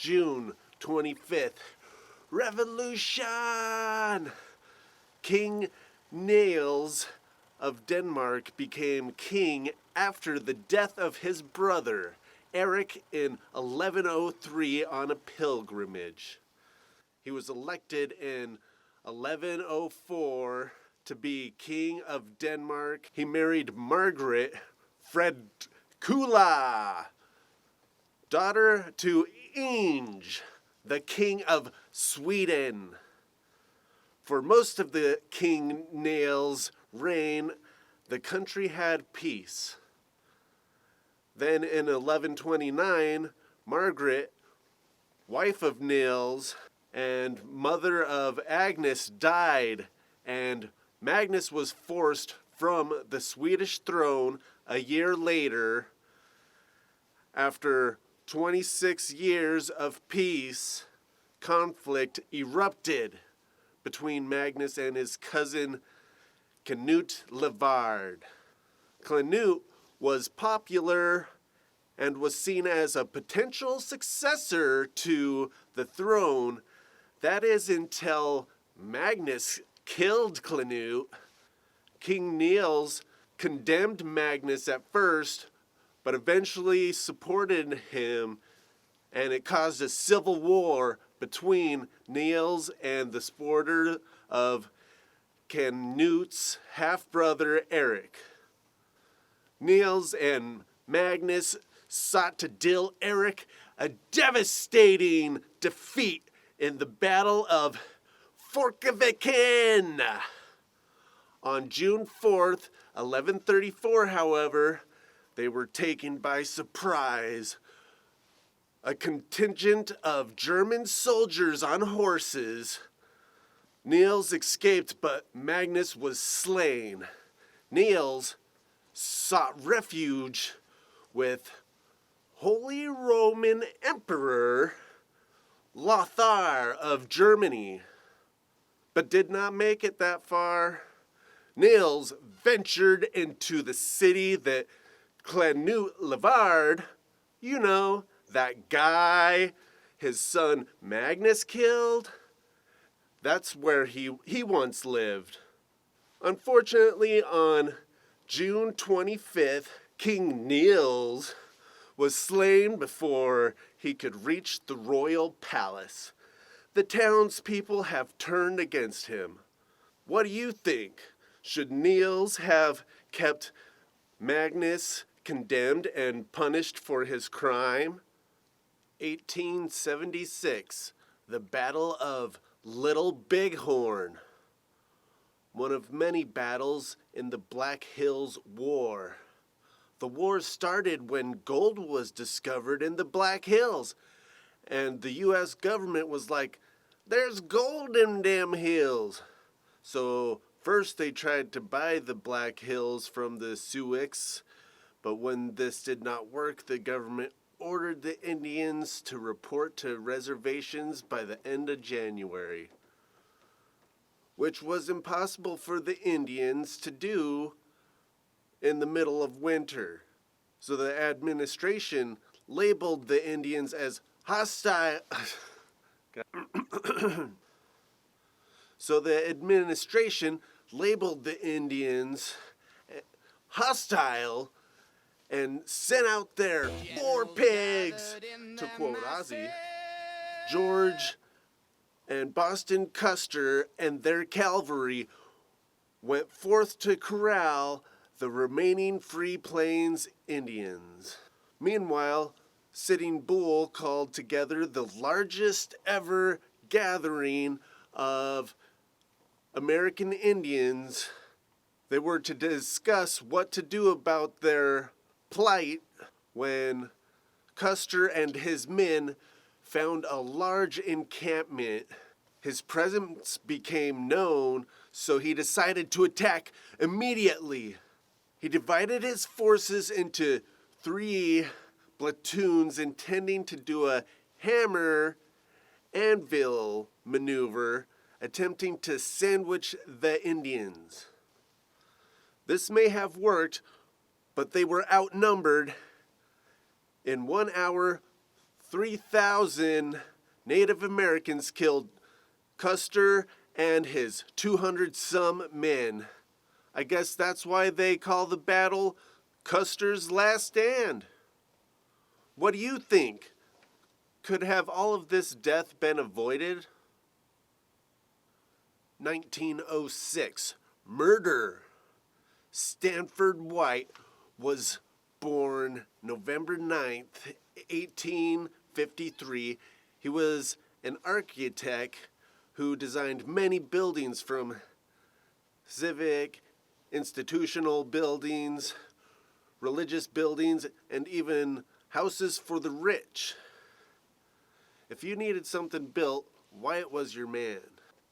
June 25th. Revolution! King Niels of Denmark became king after the death of his brother, Eric, in 1103 on a pilgrimage. He was elected in 1104 to be king of Denmark. He married Margaret Fredkula, daughter to Inge, the king of Sweden. For most of the King Niels' reign, the country had peace. Then in 1129, Margaret, wife of Niels and mother of Agnes, died, and Magnus was forced from the Swedish throne a year later. After 26 years of peace, conflict erupted between Magnus and his cousin Canute Levard. Canute was popular and was seen as a potential successor to the throne. That is until Magnus killed Canute. King Niels condemned Magnus at first, but eventually supported him, and it caused a civil war between Niels and the supporter of Canute's half-brother Eric. Niels and Magnus sought to deal Eric a devastating defeat in the Battle of Forkviken. On June 4th, 1134, however, they were taken by surprise. A contingent of German soldiers on horses. Niels escaped, but Magnus was slain. Niels sought refuge with Holy Roman Emperor Lothar of Germany, but did not make it that far. Niels ventured into the city that Canute Levard, you know, that guy his son Magnus killed, that's where he once lived. Unfortunately, on June 25th, King Niels was slain before he could reach the royal palace. The townspeople have turned against him. What do you think? Should Niels have kept Magnus condemned and punished for his crime? 1876, the Battle of Little Bighorn. One of many battles in the Black Hills War. The war started when gold was discovered in the Black Hills, and the U.S. government was like, there's gold in them hills. So first they tried to buy the Black Hills from the Sioux, but when this did not work, the government ordered the Indians to report to reservations by the end of January, which was impossible for the Indians to do in the middle of winter. So the administration labeled the Indians as hostile. So the administration labeled the Indians hostile and sent out their war pigs, to quote Ozzy. George and Boston Custer and their cavalry went forth to corral the remaining Free Plains Indians. Meanwhile, Sitting Bull called together the largest ever gathering of American Indians. They were to discuss what to do about their plight when Custer and his men found a large encampment. His presence became known, so he decided to attack immediately. He divided his forces into 3 platoons, intending to do a hammer anvil maneuver, attempting to sandwich the Indians. This may have worked, but they were outnumbered. In 1 hour, 3,000 Native Americans killed Custer and his 200-some men. I guess that's why they call the battle Custer's Last Stand. What do you think? Could have all of this death been avoided? 1906, murder. Stanford White was born November 9th, 1853. He was an architect who designed many buildings, from civic, institutional buildings, religious buildings, and even houses for the rich. If you needed something built, White was your man.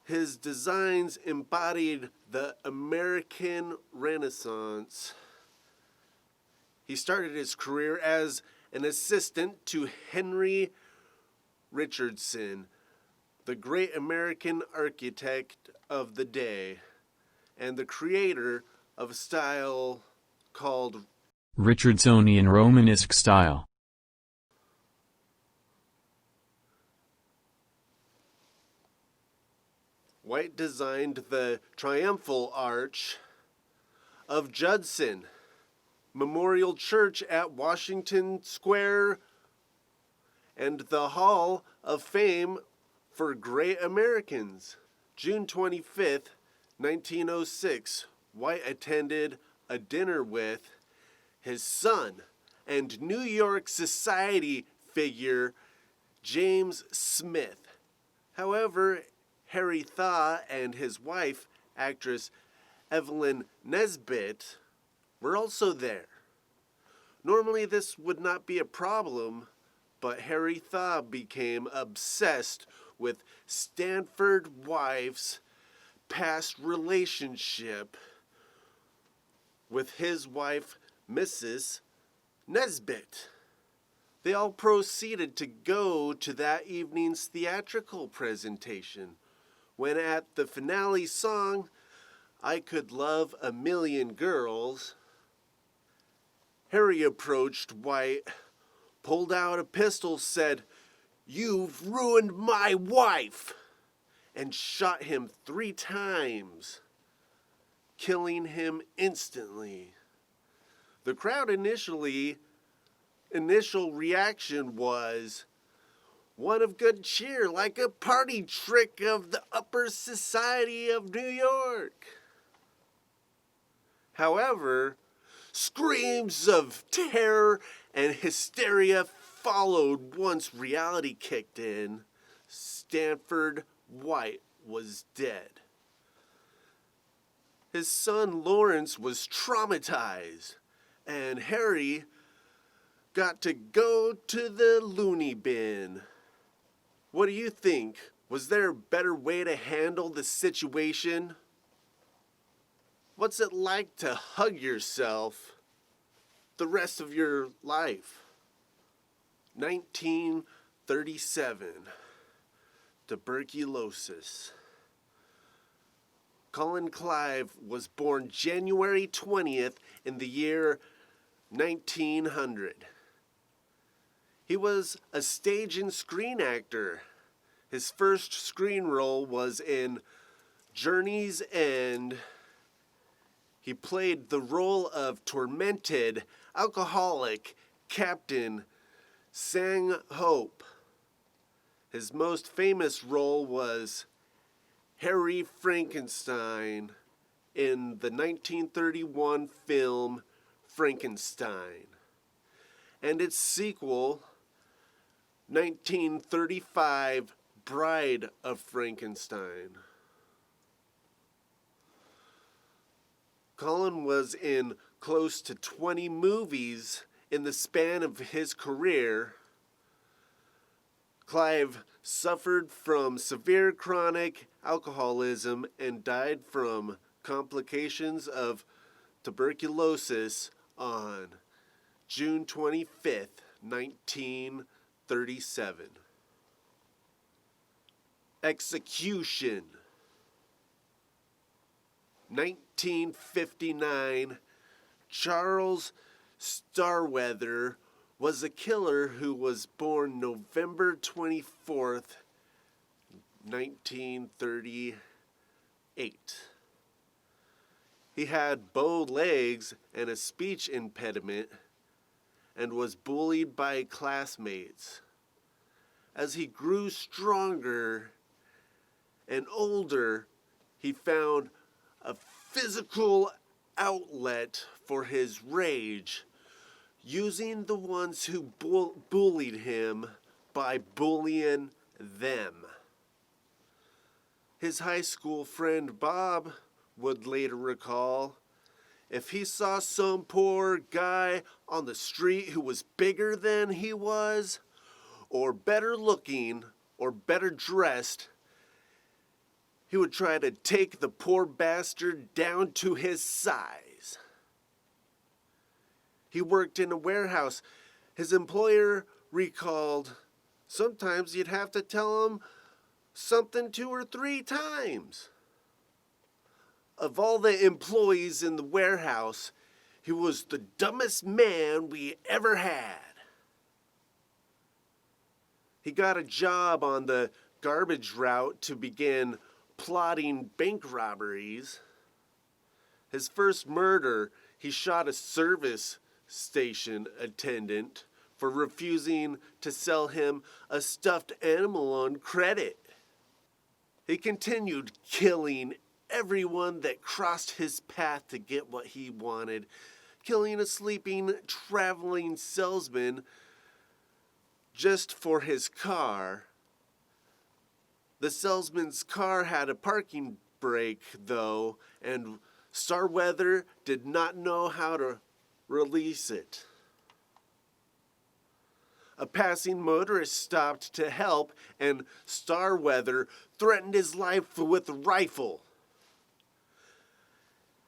His designs embodied the American Renaissance. He started his career as an assistant to Henry Richardson, the great American architect of the day, and the creator of a style called Richardsonian Romanesque style. White designed the Triumphal Arch of Judson Memorial Church at Washington Square and the Hall of Fame for Great Americans. June 25th, 1906, White attended a dinner with his son and New York Society figure James Smith. However, Harry Thaw and his wife, actress Evelyn Nesbit, were also there. Normally this would not be a problem, but Harry Thaw became obsessed with Stanford White's past relationship with his wife, Mrs. Nesbit. They all proceeded to go to that evening's theatrical presentation, when at the finale song, I Could Love a Million Girls, Harry approached White, pulled out a pistol, said, "You've ruined my wife," and shot him 3 times, killing him instantly. The crowd initial reaction was one of good cheer, like a party trick of the upper society of New York. However, screams of terror and hysteria followed once reality kicked in. Stanford White was dead. His son Lawrence was traumatized, and Harry got to go to the loony bin. What do you think? Was there a better way to handle the situation? What's it like to hug yourself the rest of your life? 1937, tuberculosis. Colin Clive was born January 20th in the year 1900. He was a stage and screen actor. His first screen role was in Journey's End. He played the role of tormented, alcoholic Captain Sang Hope. His most famous role was Harry Frankenstein in the 1931 film Frankenstein, and its sequel, 1935 Bride of Frankenstein. Colin was in close to 20 movies in the span of his career. Clive suffered from severe chronic alcoholism and died from complications of tuberculosis on June 25th, 1937. Execution. 1959, Charles Starweather was a killer who was born November 24th, 1938. He had bow legs and a speech impediment and was bullied by classmates. As he grew stronger and older, he found a physical outlet for his rage, using the ones who bullied him by bullying them. His high school friend Bob would later recall, if he saw some poor guy on the street who was bigger than he was, or better looking, or better dressed, he would try to take the poor bastard down to his size. He worked in a warehouse. His employer recalled, sometimes you'd have to tell him something 2 or 3 times. Of all the employees in the warehouse, he was the dumbest man we ever had. He got a job on the garbage route to begin plotting bank robberies. His first murder, he shot a service station attendant for refusing to sell him a stuffed animal on credit. He continued killing everyone that crossed his path to get what he wanted, killing a sleeping traveling salesman just for his car. The salesman's car had a parking brake, though, and Starweather did not know how to release it. A passing motorist stopped to help, and Starweather threatened his life with a rifle.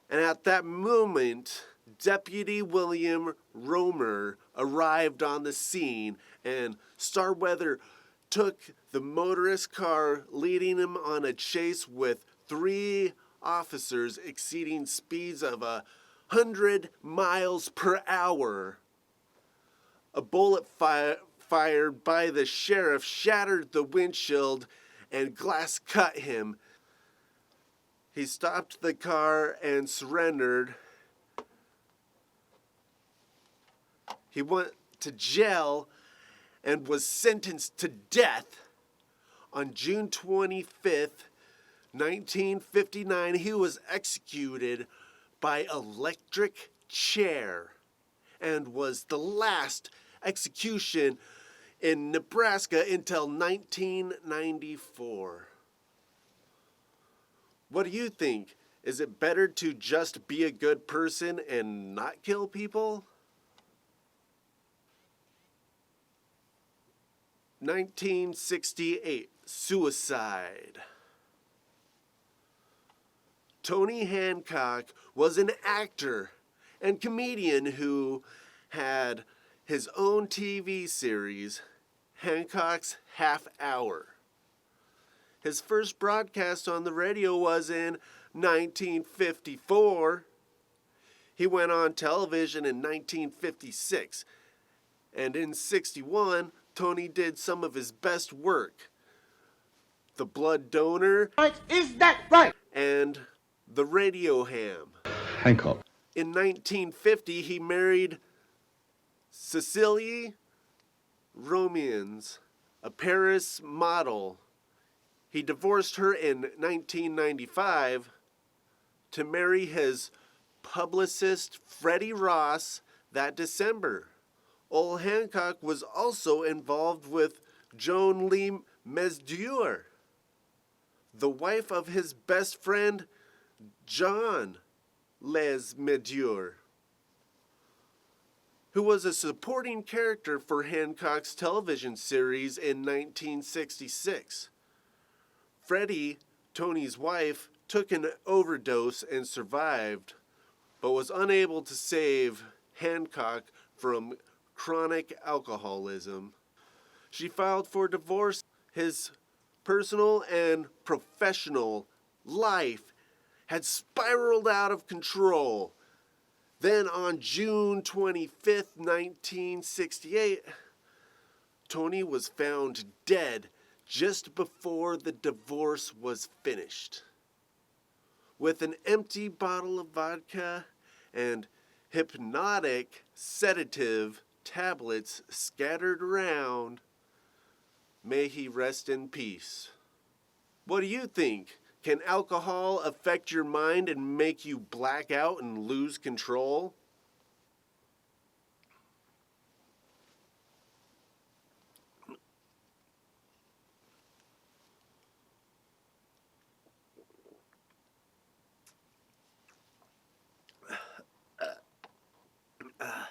And at that moment, Deputy William Romer arrived on the scene, and Starweather took the motorist's car, leading him on a chase with 3 officers exceeding speeds of 100 miles per hour. A bullet fired by the sheriff shattered the windshield and glass cut him. He stopped the car and surrendered. He went to jail and was sentenced to death on June 25th, 1959. He was executed by electric chair and was the last execution in Nebraska until 1994. What do you think? Is it better to just be a good person and not kill people? 1968, suicide. Tony Hancock was an actor and comedian who had his own TV series, Hancock's Half Hour. His first broadcast on the radio was in 1954. He went on television in 1956. And in 61, Tony did some of his best work. The Blood Donor. Is that right? And The Radio Ham. Hancock. In 1950, he married Cecilie Romians, a Paris model. He divorced her in 1995 to marry his publicist Freddie Ross that December. Old Hancock was also involved with Joan Lee Mesdure, the wife of his best friend John Les Mesdure, who was a supporting character for Hancock's television series in 1966. Freddie, Tony's wife, took an overdose and survived, but was unable to save Hancock from chronic alcoholism. She filed for divorce. His personal and professional life had spiraled out of control. Then on June 25th, 1968, Tony was found dead just before the divorce was finished. With an empty bottle of vodka and hypnotic sedative tablets scattered around, may he rest in peace. What do you think? Can alcohol affect your mind and make you black out and lose control? Uh,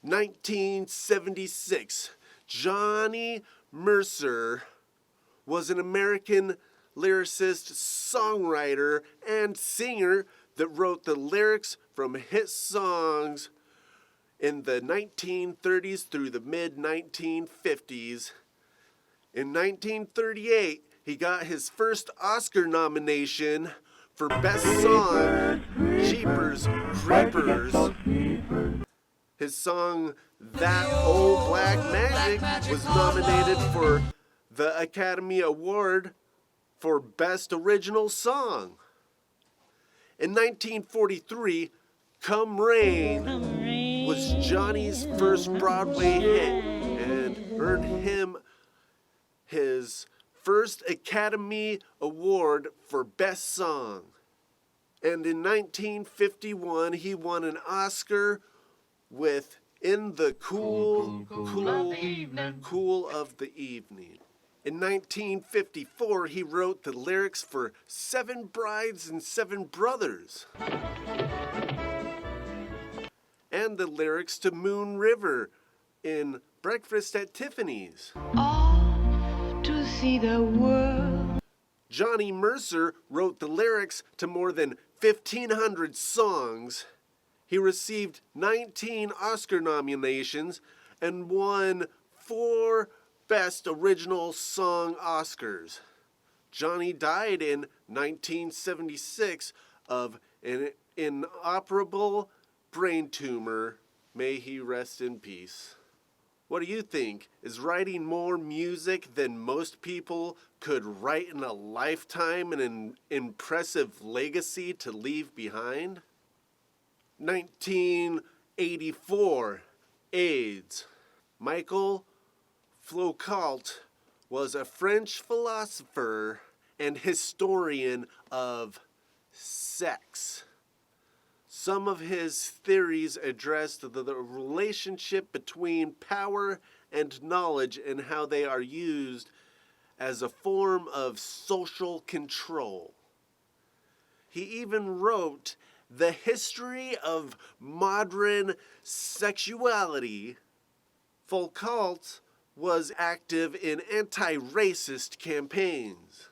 1976, Johnny Mercer was an American lyricist, songwriter, and singer that wrote the lyrics from hit songs in the 1930s through the mid-1950s. In 1938, he got his first Oscar nomination for Best Song, Jeepers Creepers. His song, That Old Black Magic, was nominated for the Academy Award for Best Original Song. In 1943, Come Rain was Johnny's first Broadway hit and earned him his first Academy Award for Best Song. And in 1951, he won an Oscar with In the Cool of the Evening. In 1954, he wrote the lyrics for Seven Brides and Seven Brothers, and the lyrics to Moon River in Breakfast at Tiffany's. Off to see the world. Johnny Mercer wrote the lyrics to more than 1,500 songs. He received 19 Oscar nominations and won 4 Best Original Song Oscars. Johnny died in 1976 of an inoperable brain tumor. May he rest in peace. What do you think? Is writing more music than most people could write in a lifetime an impressive legacy to leave behind? 1984, AIDS. Michael Foucault was a French philosopher and historian of sex. Some of his theories addressed the relationship between power and knowledge and how they are used as a form of social control. He even wrote The History of Modern Sexuality. Foucault was active in anti-racist campaigns.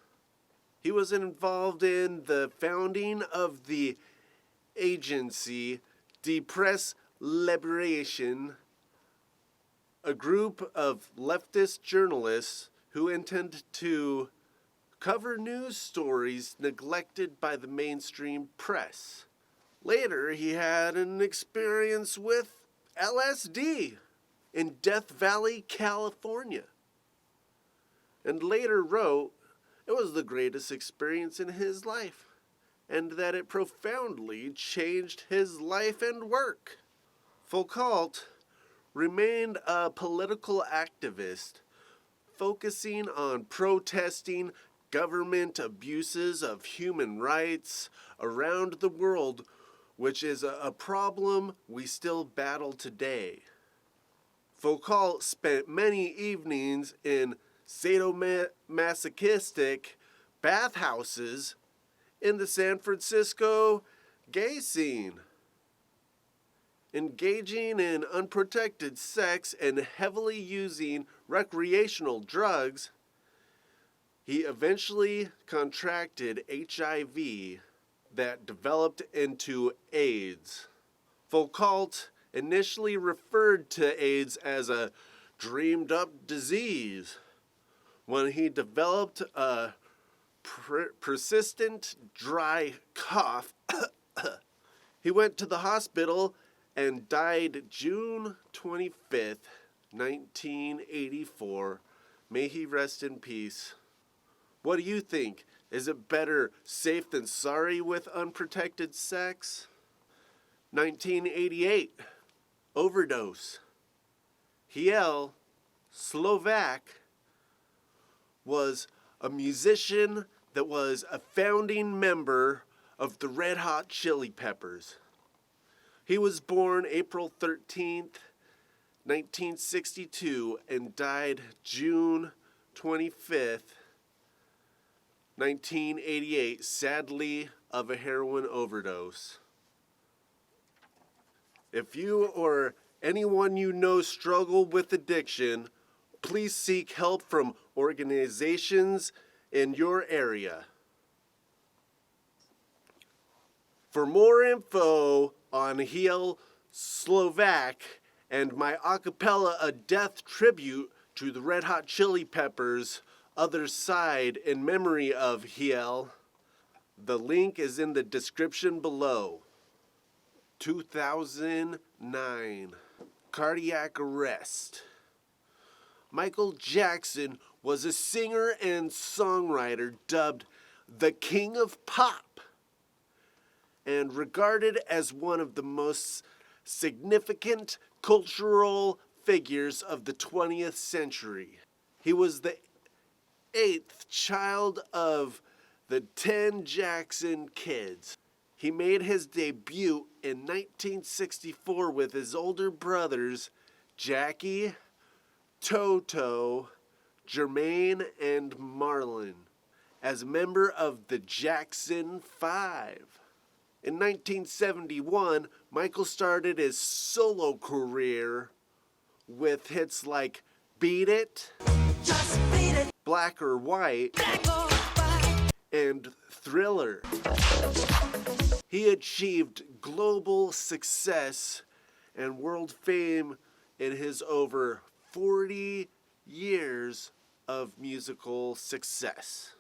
He was involved in the founding of the agency De Presse Liberation, a group of leftist journalists who intend to cover news stories neglected by the mainstream press. Later, he had an experience with LSD in Death Valley, California, and later wrote it was the greatest experience in his life, and that it profoundly changed his life and work. Foucault remained a political activist, focusing on protesting government abuses of human rights around the world, which is a problem we still battle today. Foucault spent many evenings in sadomasochistic bathhouses in the San Francisco gay scene, engaging in unprotected sex and heavily using recreational drugs. He eventually contracted HIV that developed into AIDS. Foucault initially referred to AIDS as a dreamed-up disease when he developed a persistent dry cough He went to the hospital and died June 25th, 1984. May he rest in peace. What do you think? Is it better safe than sorry with unprotected sex? 1988, overdose. Hillel Slovak was a musician that was a founding member of the Red Hot Chili Peppers. He was born April 13th, 1962, and died June 25th, 1988, sadly, of a heroin overdose. If you or anyone you know struggle with addiction, please seek help from organizations in your area. For more info on Hillel Slovak and my a cappella A Death tribute to the Red Hot Chili Peppers, Other Side, in memory of Hillel, the link is in the description below. 2009, cardiac arrest. Michael Jackson was a singer and songwriter dubbed the King of Pop and regarded as one of the most significant cultural figures of the 20th century. He was the 8th child of the 10 Jackson kids. He made his debut in 1964 with his older brothers, Jackie, Toto, Jermaine, and Marlon, as a member of the Jackson 5. In 1971, Michael started his solo career with hits like Beat It, Just beat it. Black or White, and Thriller. He achieved global success and world fame in his over 40 years of musical success.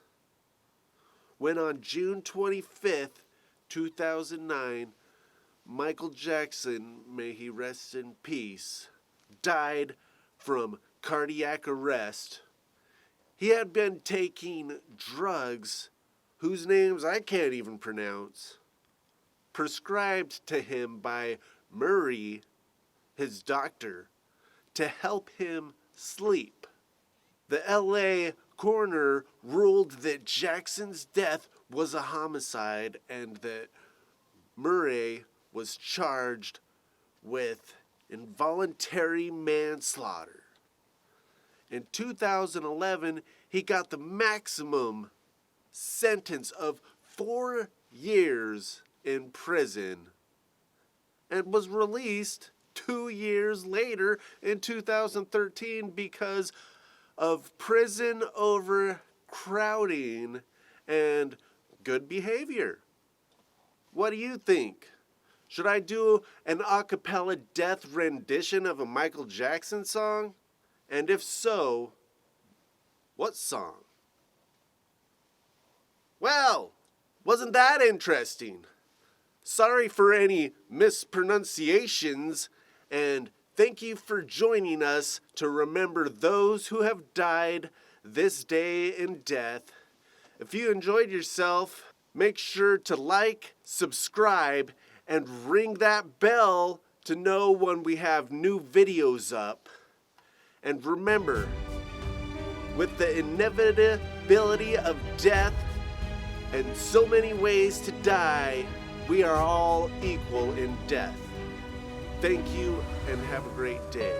When on June 25th, 2009, Michael Jackson, may he rest in peace, died from cardiac arrest. He had been taking drugs whose names I can't even pronounce, prescribed to him by Murray, his doctor, to help him sleep. The LA coroner ruled that Jackson's death was a homicide and that Murray was charged with involuntary manslaughter. In 2011, he got the maximum sentence of 4 years in prison and was released 2 years later in 2013 because of prison overcrowding and good behavior. What do you think? Should I do an a cappella death rendition of a Michael Jackson song? And if so, what song? Well, wasn't that interesting? Sorry for any mispronunciations, and thank you for joining us to remember those who have died this day in death. If you enjoyed yourself, make sure to like, subscribe, and ring that bell to know when we have new videos up. And remember, with the inevitability of death and so many ways to die, we are all equal in death. Thank you and have a great day.